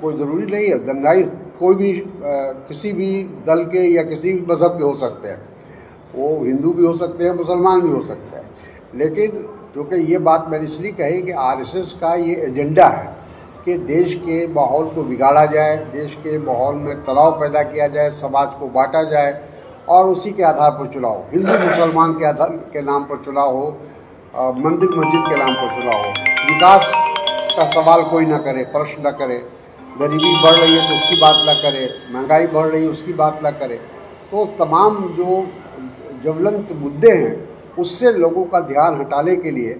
कोई ज़रूरी नहीं है। दंगाई कोई भी किसी भी दल के या किसी भी मज़हब के हो सकते हैं, वो हिंदू भी हो सकते हैं, मुसलमान भी हो सकते हैं। लेकिन क्योंकि ये बात मैंने इसलिए कही कि आरएसएस का ये एजेंडा है कि देश के माहौल को बिगाड़ा जाए, देश के माहौल में तनाव पैदा किया जाए, समाज को बांटा जाए और उसी के आधार पर चुनाव, हिंदू मुसलमान के आधार के नाम पर चुनाव हो, मंदिर मस्जिद के नाम पर चुनाव हो। विकास का सवाल कोई ना करे, प्रश्न न करे। गरीबी बढ़ रही है तो उसकी बात ना करे, महंगाई बढ़ रही है उसकी बात ना करे। तो तमाम जो ज्वलंत मुद्दे हैं उससे लोगों का ध्यान हटाने के लिए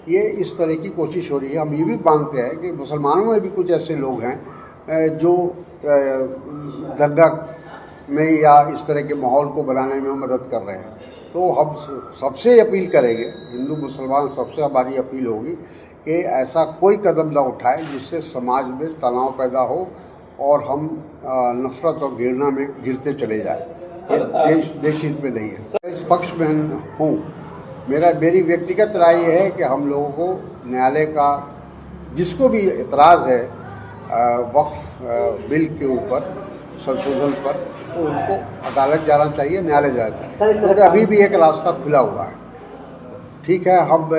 ये इस तरह की कोशिश हो रही है। हम ये भी मानते हैं कि मुसलमानों में भी कुछ ऐसे लोग हैं जो दंगा में या इस तरह के माहौल को बनाने में मदद कर रहे हैं। तो हम सबसे अपील करेंगे, हिंदू मुसलमान सबसे हमारी अपील होगी कि ऐसा कोई कदम न उठाए जिससे समाज में तनाव पैदा हो और हम नफरत और घृणा में गिरते चले जाएं। ये देश हित में नहीं है। इस पक्ष में हूँ। मेरी व्यक्तिगत राय ये है कि हम लोगों को न्यायालय का, जिसको भी एतराज़ है वक्फ बिल के ऊपर संशोधन पर, तो उनको अदालत जाना चाहिए, न्यायालय जाना चाहिए। क्योंकि अभी भी एक रास्ता खुला हुआ है। ठीक है, हम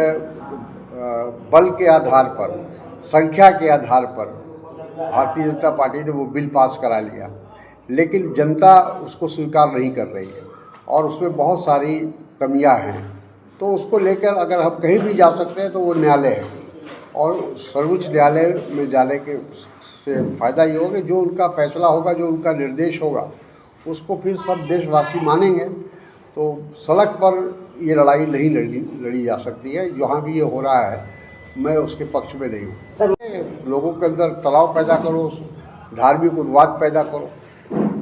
बल के आधार पर, संख्या के आधार पर भारतीय जनता पार्टी ने वो बिल पास करा लिया, लेकिन जनता उसको स्वीकार नहीं कर रही है और उसमें बहुत सारी कमियां हैं। तो उसको लेकर अगर हम कहीं भी जा सकते हैं तो वो न्यायालय है, और सर्वोच्च न्यायालय में जाने के से फ़ायदा ये होगा, जो उनका फैसला होगा, जो उनका निर्देश होगा, उसको फिर सब देशवासी मानेंगे। तो सड़क पर ये लड़ाई नहीं लड़ी जा सकती है। जहाँ भी ये हो रहा है मैं उसके पक्ष में नहीं हूँ। सर, लोगों के अंदर तनाव पैदा करो, धार्मिक उन्माद पैदा करो,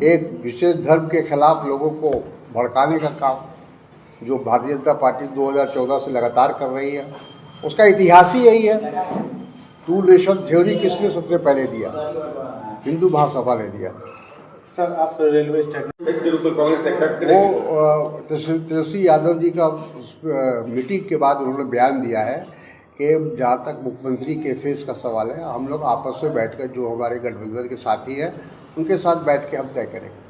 एक विशेष धर्म के खिलाफ लोगों को भड़काने का काम जो भारतीय जनता पार्टी 2014 से लगातार कर रही है, उसका इतिहास ही यही है। 2 नेशन थ्योरी किसने सबसे पहले दिया? हिंदू महासभा ने दिया था। सर, आप रेलवे स्टेशन के रूप में कांग्रेस एक्सेप्ट करेगी? वो तेजस्वी यादव जी का मीटिंग के बाद उन्होंने बयान दिया है कि जहाँ तक मुख्यमंत्री के फेस का सवाल है, हम लोग आपस में बैठकर जो हमारे गठबंधन के साथी हैं उनके साथ बैठ के हम तय करेंगे।